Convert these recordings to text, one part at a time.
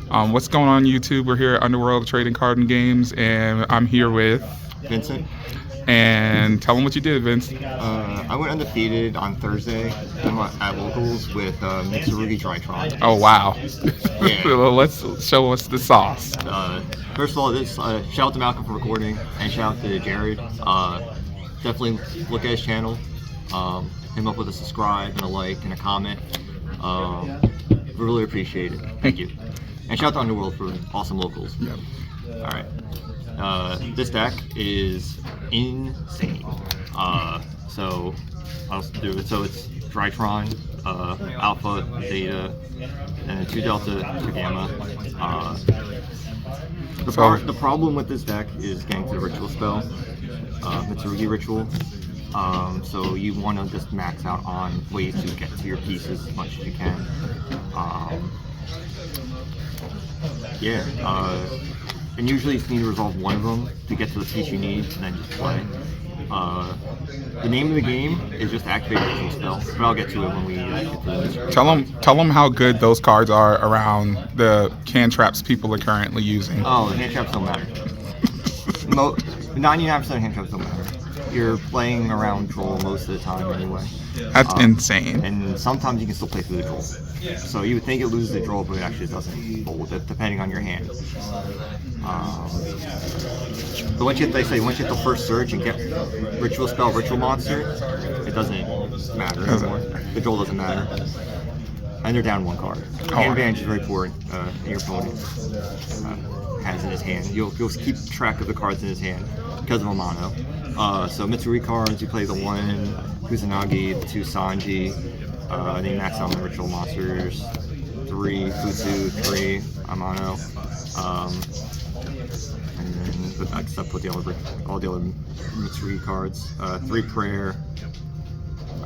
What's going on YouTube? We're here at Underworld Trading Card and Games, and I'm here with Vincent. And tell them what you did, Vince. I went undefeated on Thursday at locals with Mitsurugi Drytron. Oh wow! Yeah. Well, let's show us the sauce. First of all, shout out to Malcolm for recording, and shout out to Jared. Definitely look at his channel. Hit him up with a subscribe and a like and a comment. Really appreciate it. Thank you. And shout out to Underworld for awesome locals. Yep. All right. This deck is insane. So I'll do it. So it's Drytron, Alpha, Zeta, and 2 Delta, 2 Gamma. The problem with this deck is getting to the ritual spell, Mitsurugi ritual. So you want to just max out on ways to get to your pieces as much as you can. And usually you need to resolve one of them to get to the piece you need, and then just play. The name of the game is just activate a ritual spell, but I'll get to it when we get to the Tell them how good those cards are around the cantraps people are currently using. Oh, the hand traps don't matter. 99% of hand traps don't matter. You're playing around troll most of the time anyway. That's insane. And sometimes you can still play through the troll. So you would think it loses the troll, but it actually doesn't fold it, depending on your hand. But once you hit the first surge and get ritual spell, ritual monster, it doesn't matter anymore. The troll doesn't matter. And they're down 1 card. Hand advantage is very important. Your opponent has in his hand. You'll keep track of the cards in his hand because of a mono. So Mitsurugi cards, you play the 1 Kusanagi, the 2 Sanji, then you max out on the ritual monsters, 3 Futsu, 3 Amano, and then except put all the other Mitsurugi cards, 3 prayer,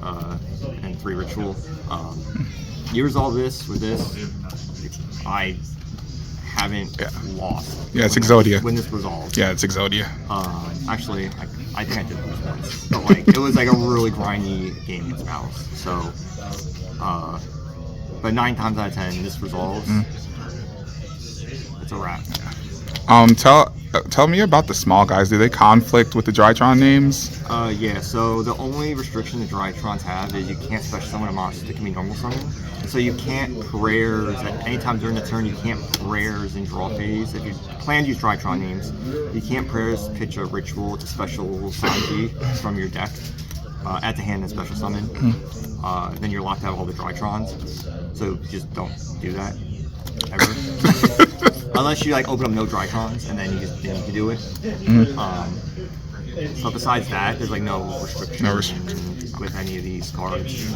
and 3 ritual. You resolve this with this. I haven't lost. Yeah, it's Exodia. When this resolved. Yeah, it's Exodia. Actually, I think I did lose once, but like it was like a really grindy game against Mouse. So, but 9 times out of 10, this resolves. It's a wrap. Tell me about the small guys. Do they conflict with the Drytron names? Yeah. So the only restriction the Drytrons have is you can't special summon a monster that can be normal summon. So you can't prayers at any time during the turn. You can't prayers in draw phase. If you plan to use Drytron names, you can't prayers pitch a ritual to special Sanji from your deck. Add to hand and special summon. Then you're locked out of all the Drytrons. So just don't do that ever. Unless you like open up no Drytrons and then you can do it. So besides that, there's like no restriction with any of these cards.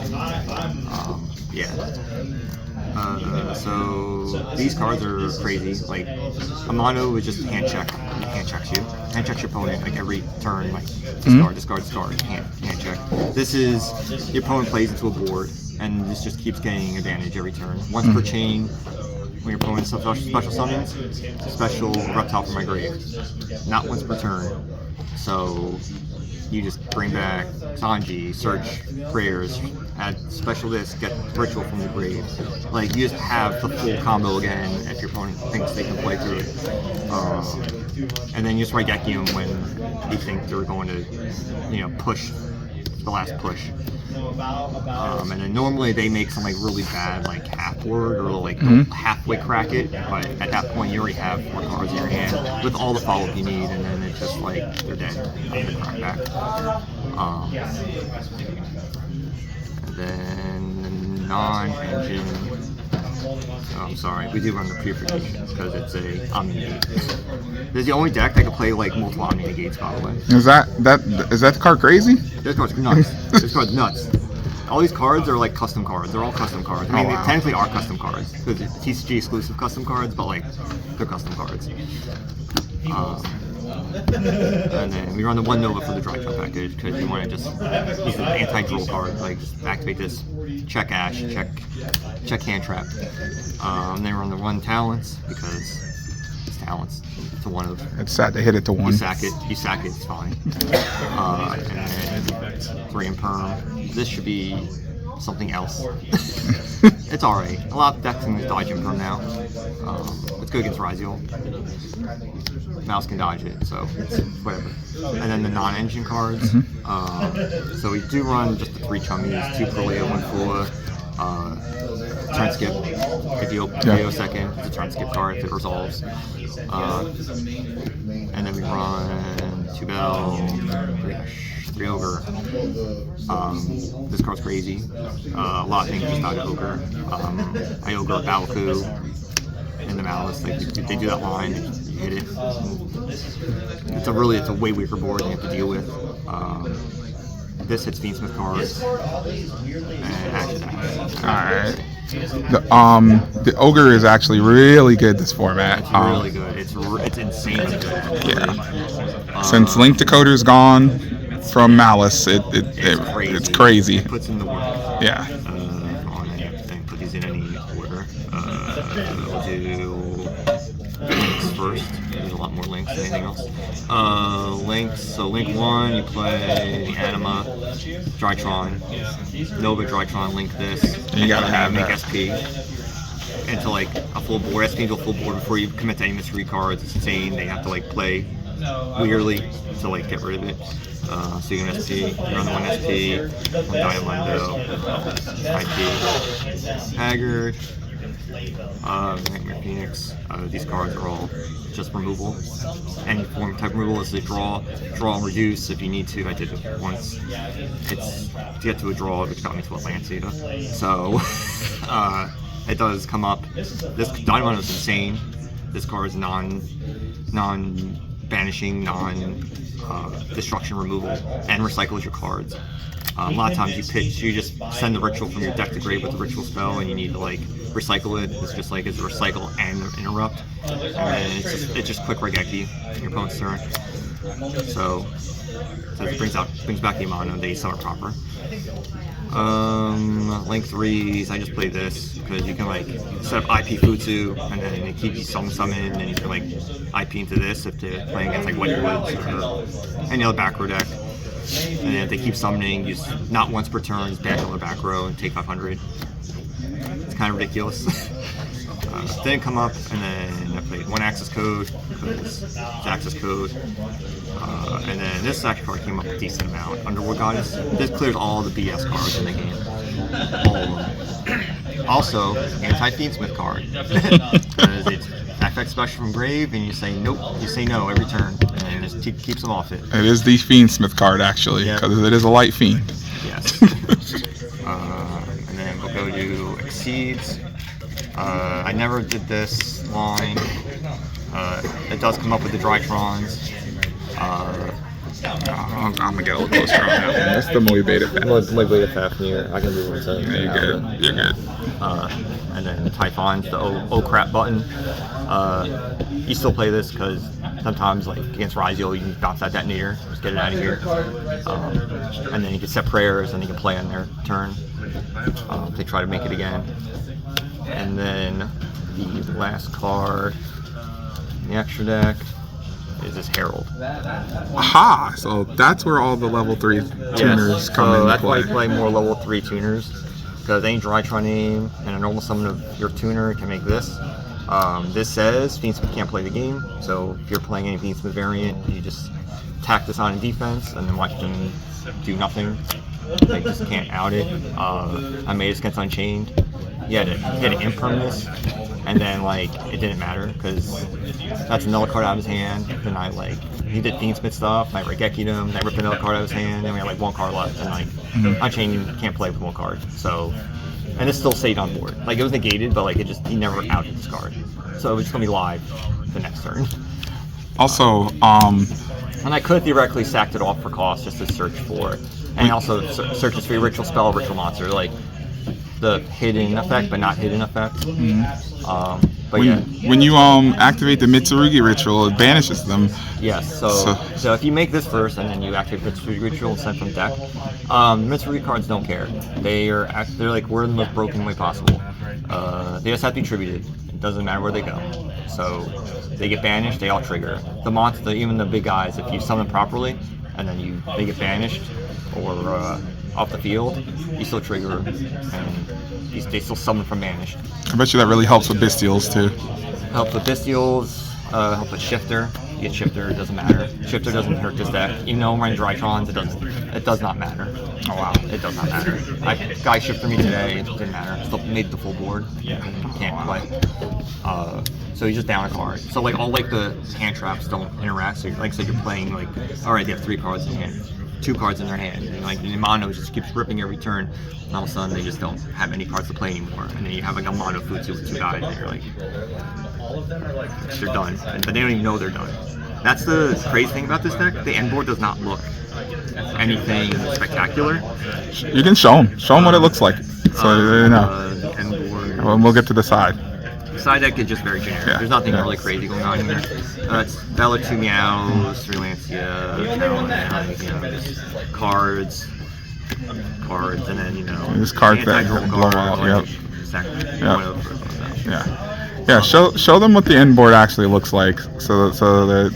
So these cards are crazy. Like Amano is just hand check. It hand checks you. Hand checks your opponent like every turn. Like discard. Hand check. This is your opponent plays into a board, and this just keeps getting advantage every turn. Once per chain. When your opponent special summons, special reptile from my grave. Not once per turn. So you just bring back Sanji, search prayers, add special this, get ritual from the grave. Like you just have the full combo again if your opponent thinks they can play through it. And then you just Raigeki them when you think they're going to, push the last push. And then normally they make some like really bad like half word or like halfway crack it, but at that point you already have 4 cards in your hand with all the follow up you need, and then it's just like they're dead. Nothing to crack back. And then non-engine. I'm sorry, we do run the purifications because it's a Omni Negate. This is the only deck that can play like multiple Omni Negates, by the way. Is that the card crazy? This card's nuts. This card's nuts. All these cards are like custom cards. They're all custom cards. I mean, they technically are custom cards because it's TCG exclusive custom cards, but like they're custom cards. And then we run the 1 Nova for the Drytron package because you want to just use an anti-droll card, like just activate this, check Ash, check hand trap. And then run the 1 Talents because it's Talents to 1 of. It's sad to hit it to 1. You sack it, it's fine. And then 3 Imperm. This should be something else. It's alright. A lot of decks can dodge him from now. It's good against Ryziel. Mouse can dodge it, so whatever. And then the non-engine cards. So we do run just the 3 chummies, 2 Perleo, 1 Fula. Turn skip. If you open second, it's a turn skip card if it resolves. And then we run 2 Bell, 3 Ogre. This card's crazy. A lot of things just out of Ogre. I Ogre Battleku in the Malice. They do that line, you hit it. It's a way weaker board than you have to deal with. This hits Fiendsmith cards. And Alright. The Ogre is actually really good this format. It's really good. It's insanely good. Yeah. Since Link Decoder's gone from Malice, it's crazy. It puts in the work. Yeah. On anything. Put these in any order. We'll do links first. There's a lot more links than anything else. Links. So link 1, you play the Anima, Drytron, Nova Drytron. Link this. You gotta have make that. SP into like a full board. SP into a full board before you commit to any Mitsurugi cards. It's insane. They have to like play weirdly to like get rid of it. So you can SP, you run the 1 SP, 1 Diamando, IP, Haggard, Nightmare Phoenix. These cards are all just removal. Any form type removal is a draw, and reduce if you need to. I did it once. It's to get to a draw, which got me to a Lancia. So it does come up. This Diamond is insane. This card is non-banishing, non-destruction removal, and recycles your cards. A lot of times you just send the ritual from your deck to grave with the ritual spell, and you need to like recycle it. It's just like it's a recycle and interrupt, and then it's just quick Regeki your opponent's turn. So it brings back the Amano. They sell it proper. Link 3s, I just play this because you can like set up IP Futsu and then they keep you summon and you can like IP into this if they're playing against like White Woods or any other back row deck. And then if they keep summoning, you just not once per turn, just bash on the back row and take 500. It's kind of ridiculous. Didn't come up, and then I played 1 Access Code because it's Access Code. And then this actually card came up a decent amount. Underworld Goddess. This clears all the BS cards in the game. All of them. Also, anti-Fiendsmith card. Because it's FX special from Grave, and you say nope, you say no every turn, and it just keeps them off it. It is the Fiendsmith card, actually, because it is a light fiend. Yes. And then we'll go to Exceeds. I never did this line. It does come up with the Drytrons. I'm gonna get a little closer on that one. That's the Moe Beta Fafnir. I can move it to You're good. You're good. And then the Typhon's the oh crap button. You still play this because sometimes, like against Ryziel, you can bounce that detonator, just get it out of here. And then you can set prayers, and you can play on their turn. They try to make it again. And then the last card in the extra deck is this Herald. Aha! So that's where all the level 3 tuners come into play. That's why you play more level 3 tuners, because any Drytron name and a normal summon of your tuner can make this. This says Fiendsmith can't play the game, so if you're playing any Fiendsmith variant, you just tack this on in defense and then watch them do nothing. They just can't out it. I made it against Unchained. He had an impermanence, and then like it didn't matter because that's another card out of his hand. Then he did Fiendsmith stuff. I Regeki'd him. And I ripped another card out of his hand, and we had like 1 card left. And like Unchained can't play with 1 card. So, and it still stayed on board. Like it was negated, but like he never outed this card. So it was just gonna be live the next turn. Also, and I could theoretically sacked it off for cost just to search for it, and also searches for your ritual spell, ritual monster, like the hidden effect, but not hidden effect. When you activate the Mitsurugi ritual, it banishes them. Yes. So if you make this first and then you activate Mitsurugi ritual and send from deck, Mitsurugi cards don't care. They're like we're in the most broken way possible. They just have to be tributed. It doesn't matter where they go. So they get banished. They all trigger. The monster, even the big guys, if you summon properly, and then they get banished, or off the field, you still trigger, and they still summon from banished. I bet you that really helps with Bestials too. Help with Bestials, help with Shifter. You get Shifter, it doesn't matter. Shifter doesn't hurt this deck. Even though I'm running Drytrons, it does not matter. Oh wow. It does not matter. Guy Shifter me today, it didn't matter. Still made the full board. Can't play. So you just down a card. So like all like the hand traps don't interact. So like I said, you're playing like, all right, they have 3 cards in hand, 2 cards in their hand, and like the mono just keeps ripping every turn. And all of a sudden they just don't have any cards to play anymore. And then you have like a mono Futsu with 2 guys, and you're like, they're done, but they don't even know they're done. That's the crazy thing about this deck. The end board does not look anything spectacular. You can show them what it looks like, so you know. The end board. Well, we'll get to the side. Side deck is just very generic. Yeah. There's nothing really crazy going on here. It's Bella, 2 Meows, 3 Lancia, just cards, and then These cards that blow out. Yeah. Show them what the end board actually looks like, so that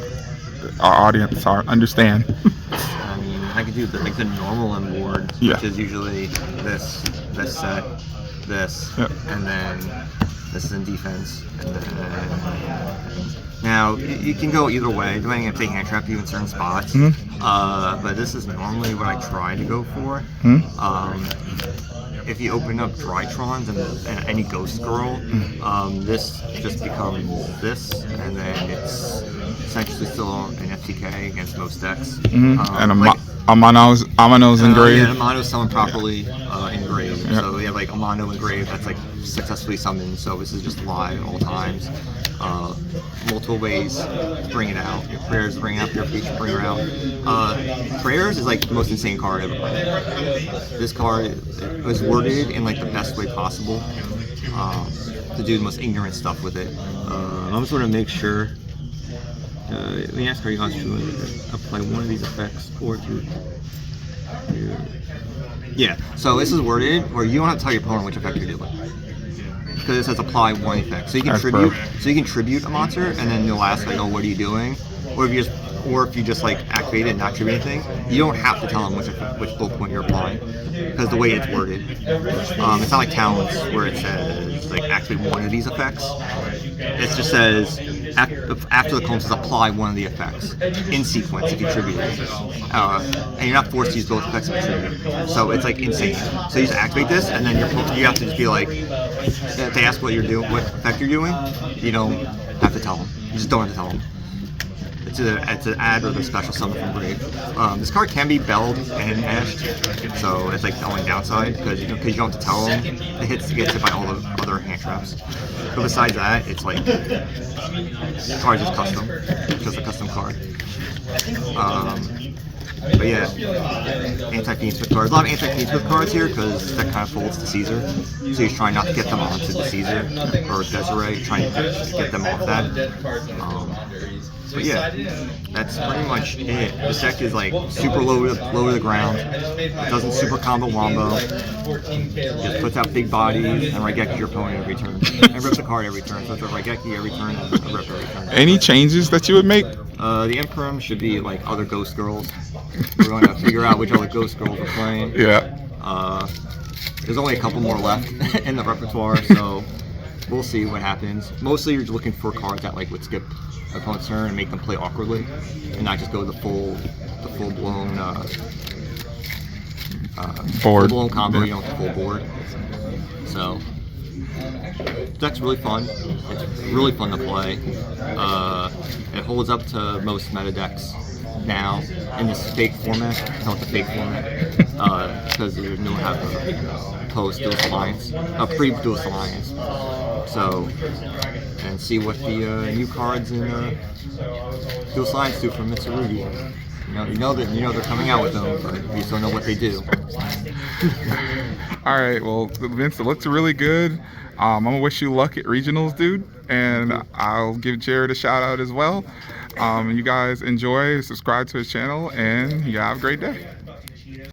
our audience understand. I mean, I could do the normal end board, which is usually this set, and then this is in defense, and then now you can go either way depending if they hand trap you in certain spots. But this is normally what I try to go for. If you open up Drytrons and any Ghost Girl, this just becomes this, and then it's essentially still an FTK against most decks. And Amano's engraved. Yeah, Amano's summoned properly engraved. So we have like Amano engraved that's like successfully summoned. So this is just live at all times. Multiple ways to bring it out. Your prayers to bring it out, your feature to bring it out. Prayers is like the most insane card ever. This card was worded in like the best way possible to do the most ignorant stuff with it. I'm just going to make sure. Let me ask, are you to apply one of these effects or to... Yeah, so this is worded where you don't have to tell your opponent which effect you're doing. Because it says apply one effect. So you can tribute a monster, and then they'll ask like, oh, what are you doing? Or if you just like activate it and not tribute anything, you don't have to tell them which bullet point you're applying, because the way it's worded. It's not like Talents where it says like activate one of these effects. It just says after the column says apply one of the effects in sequence if you tribute it. And you're not forced to use both effects if you tribute. So it's like insane. So you just activate this, and then you have to just be like, if they ask what you're doing, what effect you're doing, you don't have to tell them. You just don't have to tell them. It's an ad or the special summon from Grave. This card can be belled and ashed, so it's like the only downside because you don't have to tell them. It gets hit by all the other hand traps. But besides that, it's like the card is custom, just a custom card. But yeah, anti-Fiend Smith cards. A lot of anti-Fiend Smith cards here because that kind of folds to Caesar. So he's trying not to get them onto the Caesar or Desiree, trying to get them off that. But yeah, that's pretty much it. This deck is like super low to the ground. It doesn't super combo wombo. Just puts out big bodies and Raigeki your opponent every turn. And rips a card every turn. So it's a Raigeki every turn and a rip every turn. Any changes that you would make? The Imperum should be like other Ghost Girls. We're going to figure out which other Ghost Girls we're playing. Yeah. There's only a couple more left in the repertoire, so we'll see what happens. Mostly you're just looking for cards that like would skip opponent's turn and make them play awkwardly, and not just go the full blown board. Full blown combo. You don't have the full board. So the deck's really fun. It's really fun to play. It holds up to most meta decks now in this fake format. It's not the fake format because there's no have a post Duelist Alliance, a pre-Duelist Alliance. So, and see what the new cards in Duelist Alliance do from Mitsurugi. You know they're coming out with them, but you just don't know what they do. All right, well, Vince, it looks really good. I'm gonna wish you luck at regionals, dude, and I'll give Jared a shout out as well. You guys enjoy, subscribe to his channel, and you have a great day.